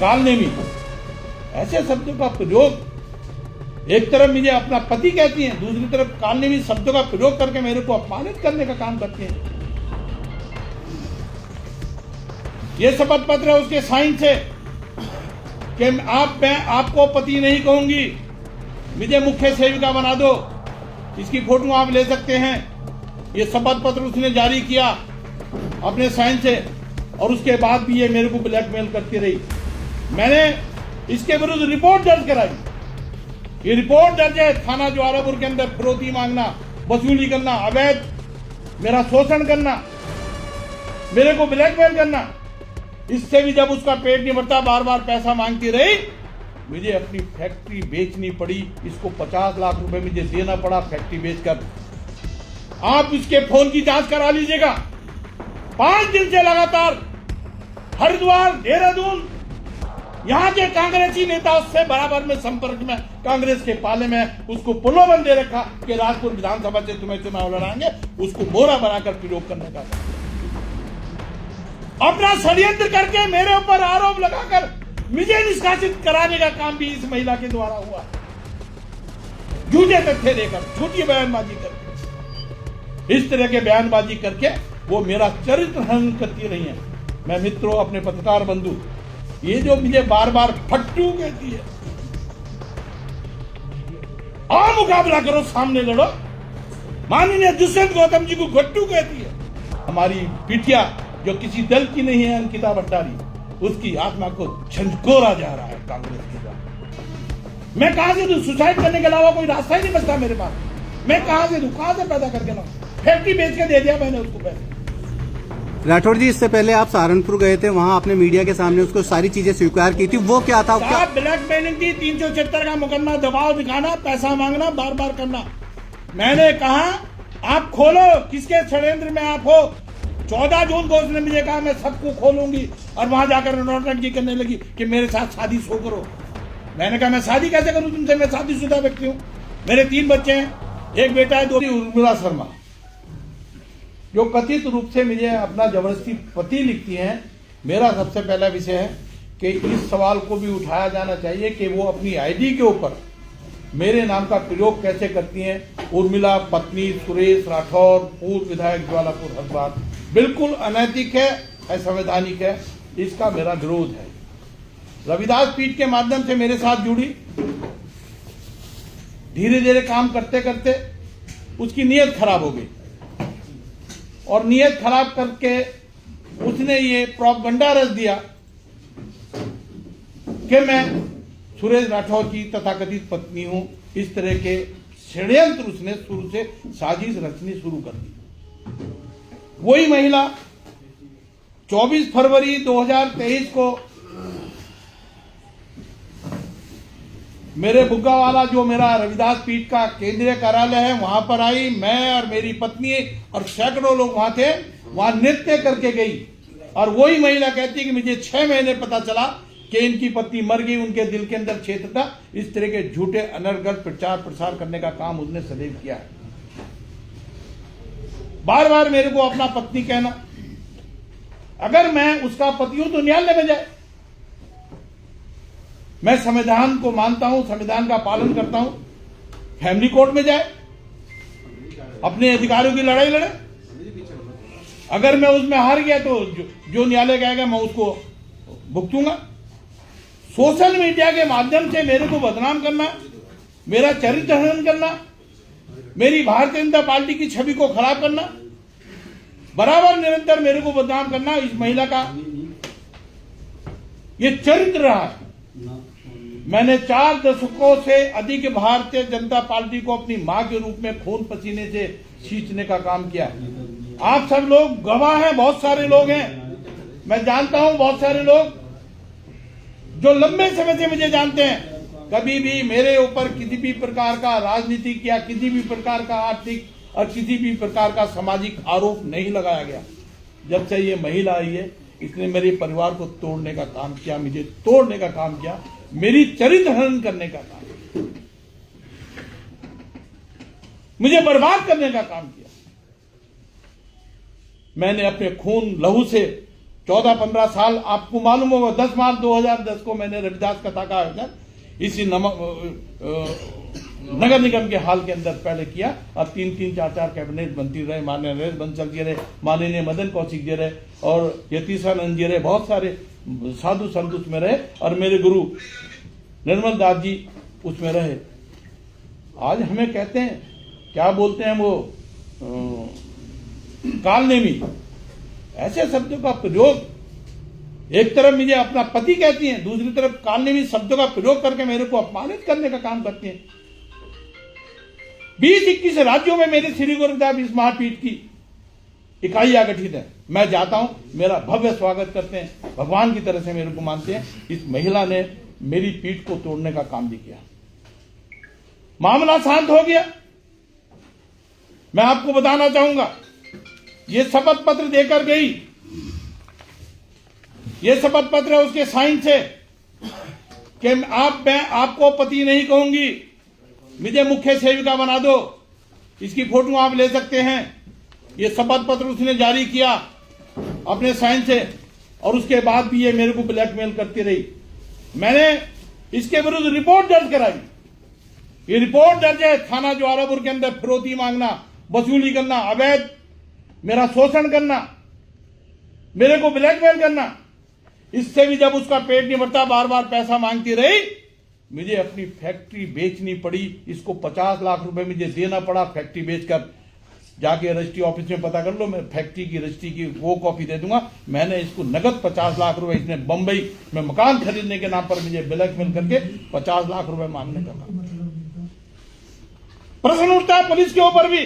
कालनेमी, ऐसे शब्दों का प्रयोग एक तरफ मुझे अपना पति कहती हैं, दूसरी तरफ कालनेमी शब्दों का प्रयोग करके मेरे को अपमानित करने का काम करती हैं। ये शपथ पत्र है उसके साइन से कि मैं आपको पति नहीं कहूंगी, मुझे मुख्य सेविका बना दो। इसकी फोटो आप ले सकते हैं। ये शपथ पत्र उसने जारी किया अपने साइन से, और उसके बाद भी ये मेरे को ब्लैकमेल करती रही। मैंने इसके विरुद्ध रिपोर्ट दर्ज कराई। ये रिपोर्ट दर्ज है थाना ज्वारापुर के अंदर। फिरौती मांगना, वसूली करना, अवैध मेरा शोषण करना, मेरे को ब्लैकमेल करना। इससे भी जब उसका पेट नहीं भरता, बार बार पैसा मांगती रही, मुझे अपनी फैक्ट्री बेचनी पड़ी। इसको 50 लाख रुपए मुझे देना पड़ा फैक्ट्री बेचकर। आप इसके फोन की जांच करा लीजिएगा। 5 दिन से लगातार हरिद्वार, देहरादून, यहां के कांग्रेसी नेताओं से बराबर में संपर्क में, कांग्रेस के पाले में उसको प्रलोभन दे रखा कि राजपुर विधानसभा से तुम्हें चुनाव लड़ाएंगे। उसको मोहरा बनाकर प्रयोग करने का, अपना षड्यंत्र करके मेरे ऊपर आरोप लगाकर मुझे निष्कासित कराने का काम भी इस महिला के द्वारा हुआ। झूठे तथ्य देकर, झूठी बयानबाजी करके, इस तरह के बयानबाजी करके वो मेरा चरित्र हनन करती रही है। मैं मित्रों, अपने पत्रकार बंधु, ये जो मुझे बार बार फट्टू कहती है, आओ मुकाबला करो, सामने लड़ो। माननीय दुष्यंत गौतम जी को गट्टू कहती है। हमारी बिटिया जो किसी दल की नहीं है, अंकिता भट्टारी, उसकी आत्मा को झंझोरा जा रहा है कांग्रेस के द्वारा। मैं कहां से दूं? सुसाइड करने के अलावा कोई रास्ता ही नहीं बचता मेरे पास। मैं कहां से दूं? कहां से पैदा करके लाऊं? फैक्ट्री बेच के दे दिया मैंने उसको पैसे। राठौर जी, इससे पहले आप सहारनपुर गए थे, वहां आपने मीडिया के सामने उसको सारी चीजें स्वीकार की थी। वो क्या था? ब्लैकमेलिंग थी, 376 का मुकदमा, दबाव दिखाना, पैसा मांगना, बार बार करना। मैंने कहा आप खोलो, किसके षड्यंत्र में आप हो। 14 जून को उसने मुझे कहा मैं सबको खोलूंगी, और वहां जाकर नौटंकी करने लगी कि मेरे साथ शादी शो करो। मैंने कहा मैं शादी कैसे करूं तुमसे? मैं शादीशुदा व्यक्ति हूं, मेरे 3 बच्चे हैं, एक बेटा है, 2। उर्मिला शर्मा जो कथित रूप से मुझे अपना जबरदस्ती पति लिखती हैं, मेरा सबसे पहला विषय है कि इस सवाल को भी उठाया जाना चाहिए कि वो अपनी आईडी के ऊपर मेरे नाम का प्रयोग कैसे करती हैं। उर्मिला पत्नी सुरेश राठौर, पूर्व विधायक ज्वालापुर हरिद्वार, बिल्कुल अनैतिक है, असंवैधानिक है। इसका मेरा विरोध है। रविदास पीठ के माध्यम से मेरे साथ जुड़ी, धीरे धीरे काम करते करते उसकी नीयत खराब हो गई, और नीयत खराब करके उसने ये प्रोपगंडा रच दिया कि मैं सुरेश राठौर की तथाकथित पत्नी हूं। इस तरह के षड्यंत्र उसने शुरू से साजिश रचनी शुरू कर दी। वही महिला 24 फरवरी 2023 को मेरे बुग्गावाला, जो मेरा रविदास पीठ का केंद्रीय कार्यालय है, वहां पर आई। मैं और मेरी पत्नी और सैकड़ों लोग वहां थे। वहां नृत्य करके गई, और वही महिला कहती है कि मुझे 6 महीने पता चला कि इनकी पत्नी मर गई, उनके दिल के अंदर क्षेत्र था। इस तरह के झूठे अनर्गल प्रचार प्रसार करने का काम उसने सदैव किया है। बार बार मेरे को अपना पत्नी कहना। अगर मैं उसका पति हूं तो न्यायालय में जाए। मैं संविधान को मानता हूं, संविधान का पालन करता हूं, फैमिली कोर्ट में जाए, अपने अधिकारियों की लड़ाई लड़े। अगर मैं उसमें हार गया तो जो न्यायालय कहेगा मैं उसको भुगतूंगा। सोशल मीडिया के माध्यम से मेरे को बदनाम करना, मेरा चरित्र हनन करना, मेरी भारतीय जनता पार्टी की छवि को खराब करना, बराबर निरंतर मेरे को बदनाम करना, इस महिला का ये चरित्र रहा है। मैंने 4 दशकों से अधिक भारतीय जनता पार्टी को अपनी मां के रूप में खून पसीने से सींचने का काम किया। आप सब लोग गवाह हैं, बहुत सारे लोग हैं, मैं जानता हूं बहुत सारे लोग जो लंबे समय से मुझे जानते हैं। कभी भी मेरे ऊपर किसी भी प्रकार का राजनीतिक या किसी भी प्रकार का आर्थिक और किसी भी प्रकार का सामाजिक आरोप नहीं लगाया गया। जब से ये महिला आई है, इसने मेरे परिवार को तोड़ने का काम किया, मुझे तोड़ने का काम किया, मेरी चरित्र हनन करने का काम, मुझे बर्बाद करने का काम किया। मैंने अपने खून लहू से 14-15 साल आपको मालूम होगा। 10 मार्च 2010 को मैंने रविदास कथा का आयोजन इसी नगर निगम के हाल के अंदर पहले किया। अब 3-3, 4-4 कैबिनेट मंत्री रहे, माननीय नरेश बंसल जी रहे, माननीय मदन कौशिक जी रहे और यतीशानंद जी रहे, बहुत सारे साधु संत उसमें रहे और मेरे गुरु निर्मल दास जी उसमें रहे। आज हमें कहते हैं, क्या बोलते हैं वो, कालनेमी, ऐसे शब्दों का प्रयोग। एक तरफ मुझे अपना पति कहती हैं, दूसरी तरफ कालनेमी शब्दों का प्रयोग करके मेरे को अपमानित करने का काम करती हैं। 20-21 राज्यों में मेरे श्री गुरुदेव इस महापीठ की इकाइयां गठित है। मैं जाता हूं, मेरा भव्य स्वागत करते हैं, भगवान की तरह से मेरे को मानते हैं। इस महिला ने मेरी पीठ को तोड़ने का काम भी किया। मामला शांत हो गया। मैं आपको बताना चाहूंगा, ये शपथ पत्र देकर गई, ये शपथ पत्र है उसके साइन से कि मैं आपको पति नहीं कहूंगी, मुझे मुख्य सेविका बना दो। इसकी फोटो आप ले सकते हैं। ये शपथ पत्र उसने जारी किया अपने साइन से और उसके बाद भी ये मेरे को ब्लैकमेल करती रही। मैंने इसके विरुद्ध रिपोर्ट दर्ज कराई। ये रिपोर्ट दर्ज है थाना ज्वालापुर के अंदर। फिरौती मांगना, वसूली करना, अवैध मेरा शोषण करना, मेरे को ब्लैकमेल करना। इससे भी जब उसका पेट नहीं भरता, बार बार पैसा मांगती रही, मुझे अपनी फैक्ट्री बेचनी पड़ी। इसको 50 लाख रुपए मुझे देना पड़ा फैक्ट्री बेचकर। जाके रजिस्ट्री ऑफिस में पता कर लो, मैं फैक्ट्री की रजिस्ट्री की वो कॉपी दे दूंगा। मैंने इसको नगद 50 लाख रुपए, इसने बंबई में मकान खरीदने के नाम पर मुझे ब्लैकमेल करके 50 लाख रुपए मांगने का काम। प्रश्न उठता है पुलिस के ऊपर भी।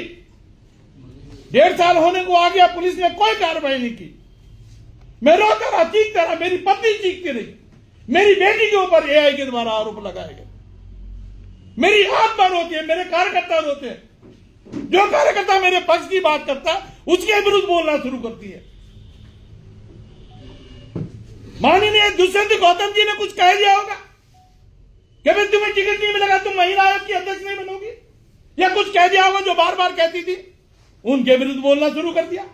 1.5 साल होने को आ गया, पुलिस ने कोई कार्रवाई नहीं की। मैं रोता रहा, चीखता रहा, मेरी पत्नी चीखती रही। मेरी बेटी के ऊपर एआई के द्वारा आरोप लगाए गए। मेरी आत्मा रोती है, मेरे कार्यकर्ता रोते हैं। जो कार्यकर्ता मेरे पक्ष की बात करता उसके विरुद्ध बोलना शुरू करती है। माननीय दुष्यंत गौतम जी ने कुछ कह दिया होगा कि भाई तुम्हें टिकट नहीं मिलेगा, तुम महिला आयोग की अध्यक्ष नहीं बनोगी, या कुछ कह दिया होगा जो बार बार कहती थी, उनके विरुद्ध बोलना शुरू कर दिया।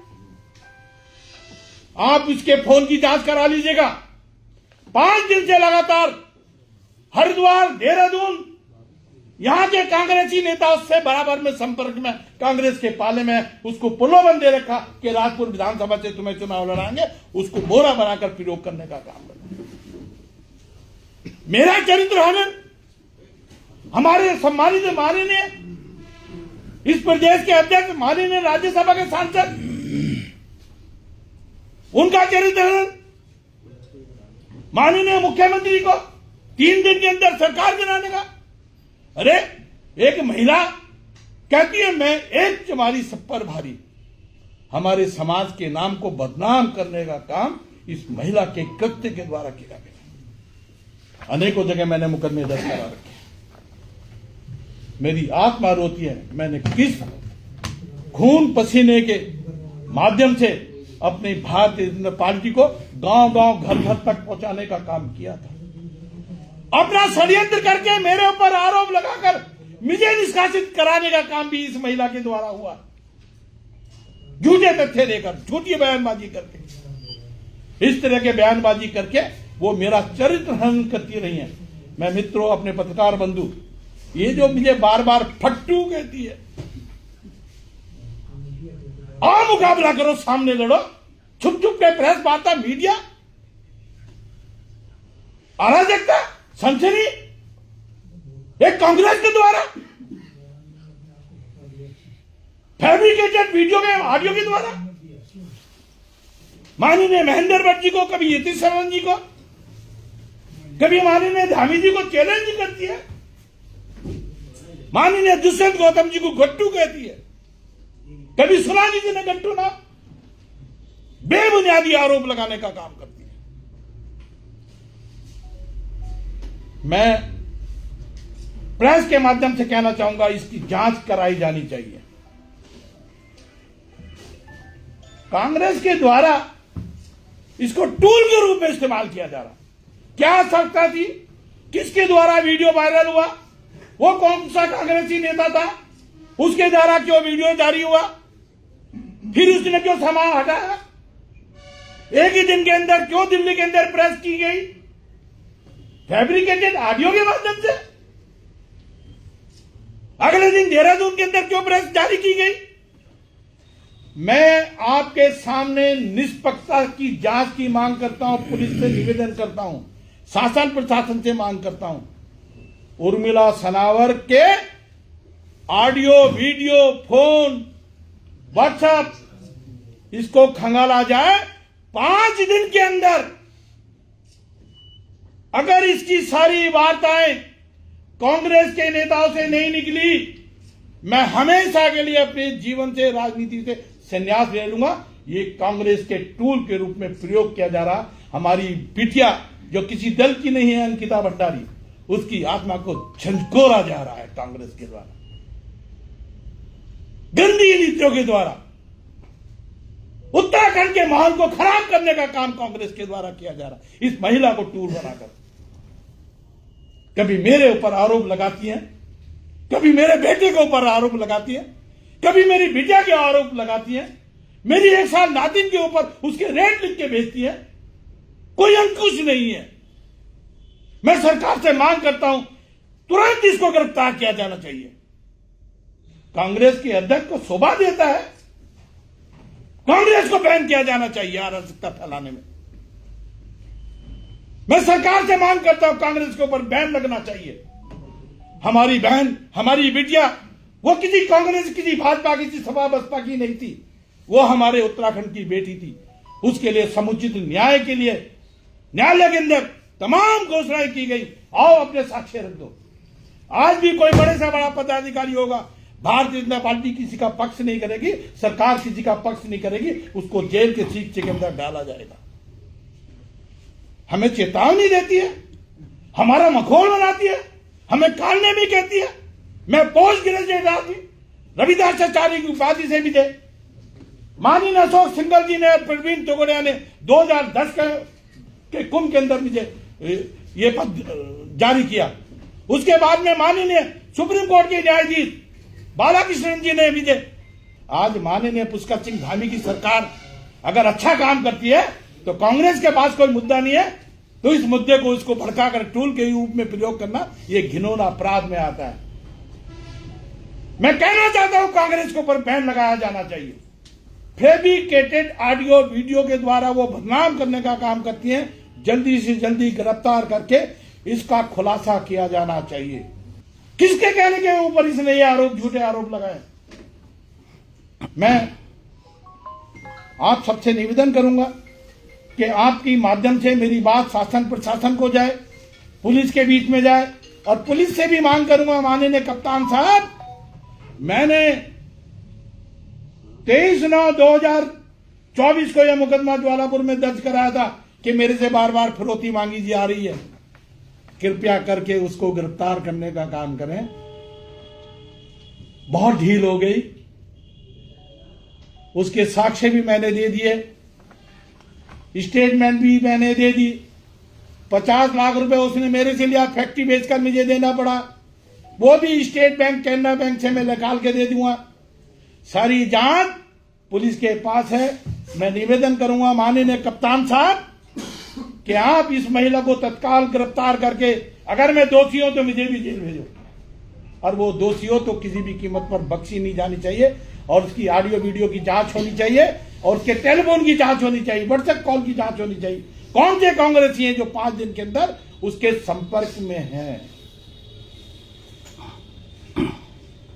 आप इसके फोन की जांच करा लीजिएगा। 5 दिन से लगातार हरिद्वार, देहरादून, यहां के कांग्रेसी नेताओं से बराबर में संपर्क में, कांग्रेस के पाले में उसको प्रलोभन दे रखा कि राजपुर विधानसभा से तुम्हें चुनाव लड़ाएंगे। उसको मोहरा बनाकर प्रयोग करने का काम कर। मेरा चरित्र हनन, हमारे सम्मानित माननीय इस प्रदेश के अध्यक्ष, माननीय राज्यसभा के सांसद, उनका चरित्र हनन, माननीय मुख्यमंत्री को 3 दिन के अंदर सरकार गिराने का। अरे एक महिला कहती है मैं एक चमारी सब पर भारी। हमारे समाज के नाम को बदनाम करने का काम इस महिला के कृत्य के द्वारा किया गया। अनेकों जगह मैंने मुकदमे दर्ज करा रखे। मेरी आत्मा रोती है, मैंने किस खून पसीने के माध्यम से अपनी भारतीय जनता पार्टी को गांव-गांव, घर-घर तक पहुंचाने का काम किया था। अपना षड्यंत्र करके मेरे ऊपर आरोप लगाकर मुझे निष्कासित कराने का काम भी इस महिला के द्वारा हुआ। झूठे तथ्य देकर, झूठी बयानबाजी करके, इस तरह के बयानबाजी करके वो मेरा चरित्र हनन करती रही है। मैं मित्रों, अपने पत्रकार बंधु, ये जो मुझे बार बार फट्टू कहती है, आओ मुकाबला करो, सामने लड़ो। छुप छुप के प्रेस वार्ता, मीडिया, अराजकता, सनसनी, एक कांग्रेस के द्वारा फैब्रिकेटेड वीडियो में, ऑडियो के द्वारा, माननीय महेंद्र भट्ट जी को, कभी यतीशानंद जी को, कभी माननीय धामी जी को चैलेंज करती है, माननीय दुष्यंत गौतम जी को गट्टू कहती है, कभी सुनानी जी ने गट्टू ना, बेबुनियादी आरोप लगाने का काम करती है। मैं प्रेस के माध्यम से कहना चाहूंगा, इसकी जांच कराई जानी चाहिए। कांग्रेस के द्वारा इसको टूल के रूप में इस्तेमाल किया जा रहा। क्या आवश्यकता थी? किसके द्वारा वीडियो वायरल हुआ? वो कौन सा कांग्रेसी नेता था? उसके द्वारा क्यों वीडियो जारी हुआ? फिर उसने क्यों सामान हटाया? एक ही दिन के अंदर क्यों दिल्ली के अंदर प्रेस की गई? फैब्रिकेटेड ऑडियो के माध्यम से। अगले दिन देहरादून के अंदर क्यों प्रेस जारी की गई? मैं आपके सामने निष्पक्षता की जांच की मांग करता हूं, पुलिस से निवेदन करता हूं, शासन प्रशासन से मांग करता हूं, उर्मिला सनावर के ऑडियो, वीडियो, फोन, व्हाट्सएप, इसको खंगाला जाए 5 दिन के अंदर। अगर इसकी सारी वार्ताएं कांग्रेस के नेताओं से नहीं निकली, मैं हमेशा के लिए अपने जीवन से, राजनीति से संन्यास ले लूंगा। ये कांग्रेस के टूल के रूप में प्रयोग किया जा रहा, हमारी बिटिया जो किसी दल की नहीं है, अंकिता भंडारी, उसकी आत्मा को झंझोरा जा रहा है कांग्रेस के द्वारा, गंदी नीतियों के द्वारा। उत्तराखंड के माहौल को खराब करने का काम कांग्रेस के द्वारा किया जा रहा है, इस महिला को टूल बनाकर। कभी मेरे ऊपर आरोप लगाती है, कभी मेरे बेटे के ऊपर आरोप लगाती है, कभी मेरी बिटिया के आरोप लगाती है, मेरी 1 साल नातिन के ऊपर उसके रेट लिख के भेजती है। कोई अंकुश नहीं है। मैं सरकार से मांग करता हूं, तुरंत इसको गिरफ्तार किया जाना चाहिए। कांग्रेस के अध्यक्ष को शोभा देता है, कांग्रेस को बैन किया जाना चाहिए अराजकता फैलाने में। मैं सरकार से मांग करता हूं, कांग्रेस के ऊपर बैन लगना चाहिए। हमारी बहन, हमारी बिटिया, वो किसी कांग्रेस, किसी भाजपा, किसी सपा बसपा की नहीं थी, वो हमारे उत्तराखंड की बेटी थी। उसके लिए समुचित न्याय के लिए न्यायालय के अंदर तमाम घोषणाएं की गई। आओ अपने साक्ष्य रख दो। आज भी कोई बड़े से बड़ा पदाधिकारी होगा, भारतीय जनता पार्टी किसी का पक्ष नहीं करेगी, सरकार किसी का पक्ष नहीं करेगी, उसको जेल के सीखे के अंदर डाला जाएगा। हमें चेतावनी देती है, हमारा मखौल बनाती है, हमें कालने भी कहती है। मैं पोस्ट ग्रेजुएट आदमी, रविदासाचार्य की उपाधि से भी दे। माननीय अशोक सिंघल जी ने और प्रवीण तोगड़िया ने 2010 के कुंभ के अंदर मुझे ये पद जारी किया। उसके बाद में माननीय सुप्रीम कोर्ट के न्यायाधीश बालाकृष्णन जी ने मुझे। आज माननीय पुष्कर सिंह धामी की सरकार अगर अच्छा काम करती है तो कांग्रेस के पास कोई मुद्दा नहीं है, तो इस मुद्दे को इसको भड़काकर टूल के रूप में प्रयोग करना ये घिनौना अपराध में आता है। मैं कहना चाहता हूं, कांग्रेस के ऊपर बैन लगाया जाना चाहिए। फैब्रिकेटेड ऑडियो, वीडियो के द्वारा वो बदनाम करने का काम करती हैं, जल्दी से जल्दी गिरफ्तार करके इसका खुलासा किया जाना चाहिए। किसके कहने के ऊपर इसने ये आरोप, झूठे आरोप लगाए? मैं आप सबसे निवेदन करूंगा कि आपकी माध्यम से मेरी बात शासन प्रशासन को जाए, पुलिस के बीच में जाए, और पुलिस से भी मांग करूंगा, माननीय कप्तान साहब, मैंने 23/9/2024 को यह मुकदमा ज्वालापुर में दर्ज कराया था कि मेरे से बार बार फिरौती मांगी जा रही है। कृपया करके उसको गिरफ्तार करने का काम करें। बहुत ढील हो गई। उसके साक्ष्य भी मैंने दे दिए, स्टेटमेंट भी मैंने दे दी। 50 लाख रुपए उसने मेरे से लिया, फैक्ट्री बेचकर मुझे देना पड़ा। वो भी स्टेट बैंक, कैनरा बैंक से मैं निकाल के दे दूंगा। सारी जांच पुलिस के पास है। मैं निवेदन करूंगा माननीय कप्तान साहब कि आप इस महिला को तत्काल गिरफ्तार करके, अगर मैं दोषी हूं तो मुझे भी जेल भेजो, और वो दोषी हो तो किसी भी कीमत पर बख्शी नहीं जानी चाहिए, और उसकी ऑडियो वीडियो की जांच होनी चाहिए, और उसके टेलीफोन की जांच होनी चाहिए, व्हाट्सएप कॉल की जांच होनी चाहिए। कौन से कांग्रेसी हैं जो 5 दिन के अंदर उसके संपर्क में हैं?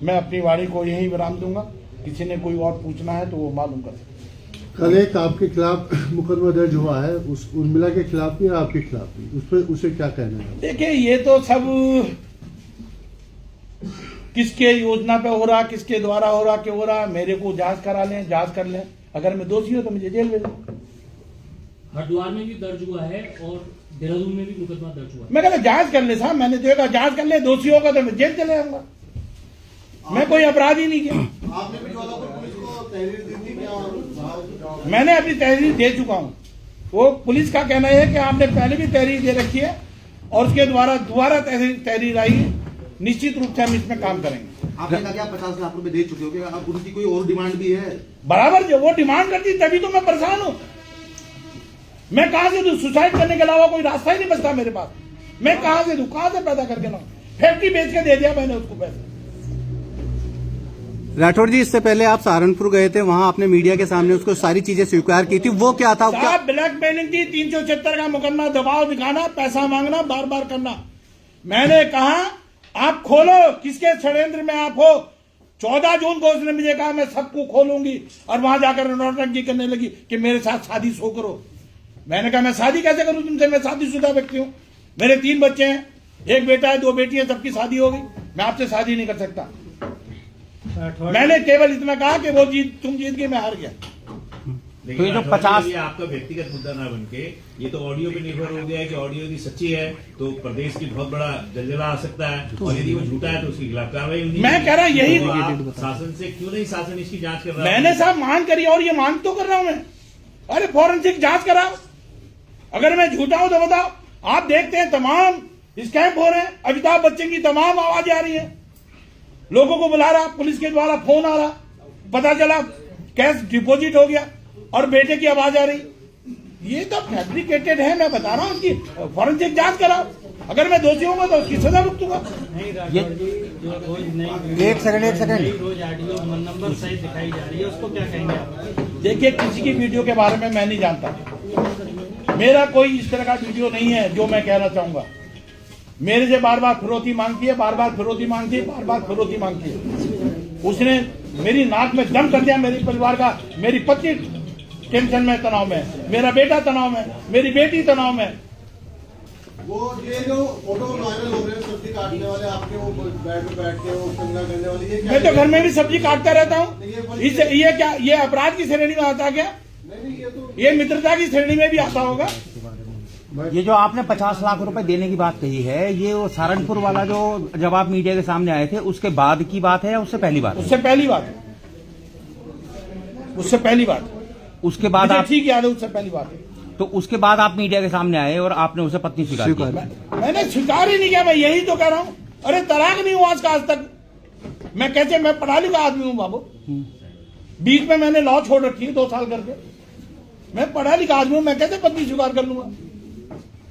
मैं अपनी वाणी को यही विराम दूंगा। किसी ने कोई और पूछना है तो वो मालूम कर सकते। कल एक आपके खिलाफ मुकदमा दर्ज हुआ है, उस उर्मिला के खिलाफ भी और आपके खिलाफ भी, उस पर उसे क्या कहना है? देखिए, ये तो सब किसके योजना पे हो रहा, किसके द्वारा हो रहा, क्यों हो रहा, मेरे को जांच करा लें, जांच कर लें। अगर मैं दोषी हूं तो मुझे जेल भेजो। हरिद्वार में भी दर्ज हुआ है और देहरादून में भी मुकदमा दर्ज हुआ है। मैं कहता जांच कर ले साहब, मैंने देखा, जांच कर ले, दोषी होगा तो मैं जेल चले जाऊंगा। मैं कोई अपराध ही नहीं किया। आपने भी ज्वालापुर पुलिस को तहरीर दी थी क्या? मैंने अपनी तहरीर दे चुका हूं। वो पुलिस का कहना है कि आपने पहले भी तहरीर दे रखी है और उसके द्वारा दोबारा तहरीर आई है। निश्चित रूप से हम इसमें काम करेंगे। आपने कहा कि आप 50 लाख रुपए दे चुके हो, क्या अब उनकी कोई और डिमांड भी है? बराबर, जो वो डिमांड करती तभी तो मैं परेशान हूं। मैं कहां से दूं? सुसाइड करने के अलावा कोई रास्ता ही नहीं बचता मेरे पास। मैं कहां से दूं? कहां से पैदा करके लाऊं? फैक्ट्री बेच के दे दिया मैंने उसको पैसे। राठौर जी, इससे पहले आप सहारनपुर गए थे, वहां आपने मीडिया के सामने उसको सारी चीजें स्वीकार की थी, वो क्या था? साहब, ब्लैकमेलिंग थी, 376 का मुकदमा, दबाव दिखाना, पैसा मांगना, बार बार करना। मैंने कहा आप खोलो, किसके षड्यंत्र में आप हो। 14 जून को उसने मुझे कहा मैं सबको खोलूंगी, और वहां जाकर नौटंकी करने लगी कि मेरे साथ शादी शो करो। मैंने कहा मैं शादी कैसे करूं तुमसे? मैं शादीशुदा व्यक्ति हूं, मेरे 3 बच्चे हैं, 1 बेटा है, 2 बेटी है, सबकी शादी हो गई। मैं आपसे शादी नहीं कर सकता। मैंने केवल इतना कहा कि वो तुम जीत गए, मैं हार गया। तो ये जो 50 ये आपका व्यक्तिगत मुद्दा ना बनके ये तो ऑडियो पे निर्भर हो गया है कि ऑडियो यदि सच्ची है तो प्रदेश की बहुत बड़ा जलजला आ सकता है, और यदि वो झूठा है तो उसके खिलाफ कार्रवाई होनी। मैं कह रहा यही तो आप शासन से क्यों नहीं, शासन इसकी जांच कर रहा है? मैंने साहब मांग करी, और ये मांग तो कर रहा हूं मैं। अरे फॉरेंसिक जांच कराओ, अगर मैं झूठा हूं तो बताओ। आप देखते हैं तमाम स्कैम हो रहे हैं, अमिताभ बच्चन की तमाम आवाजें आ रही है, लोगों को बुला रहा, पुलिस के द्वारा फोन आ रहा, पता चला कैश डिपॉजिट हो गया और बेटे की आवाज आ रही। ये तो फैब्रिकेटेड है, मैं बता रहा हूं। उसकी फॉरेंसिक जांच कराओ, अगर मैं दोषी होगा तो उसकी सजा भुगतूंगा। एक सेकंड रोज ऑडियो नंबर सहित दिखाई जा रही है, उसको क्या कहेंगे आप? देखिए, किसी की वीडियो के बारे में मैं नहीं जानता, मेरा कोई इस तरह का वीडियो नहीं है जो मैं कहना चाहूंगा। मेरे से बार बार फिरौती मांगती है, बार बार फिरौती मांगती है, बार बार फिरौती मांगती है। उसने मेरी नाक में दम कर दिया, मेरे परिवार का। मेरी पत्नी टेंशन में, तनाव में, मेरा बेटा तनाव में, मेरी बेटी तनाव में। वो ये जो फोटो वायरल हो रहे हैं सब्जी काटने वाले आपके, वो बेड पे बैठ के वो कंगा करने वाली, ये क्या? मैं तो घर में भी सब्जी काटता रहता हूँ। इससे ये क्या, ये अपराध की श्रेणी में आता क्या? नहीं, ये तो ये मित्रता की श्रेणी में भी आता होगा। ये जो आपने 50 लाख रुपए देने की बात कही है, ये वो सहारनपुर वाला जो जब आप मीडिया के सामने आए थे उसके बाद की बात है या उससे पहली बात? उससे पहली बात, उससे पहली बात। उसके बाद मुझे आप ठीक याद है, उससे पहली बात। तो उसके बाद आप मीडिया के सामने आए और आपने उसे पत्नी स्वीकार की। मैंने स्वीकार ही नहीं किया, मैं यही तो कह रहा हूँ। अरे तलाक नहीं हुआ आज तक। मैं कैसे, मैं पढ़ा लिखा आदमी हूँ बाबू। बीच में मैंने लॉ छोड़ रखी है 2 साल करके। मैं पढ़ा लिखा आदमी हूँ, मैं कैसे पत्नी स्वीकार कर लूंगा?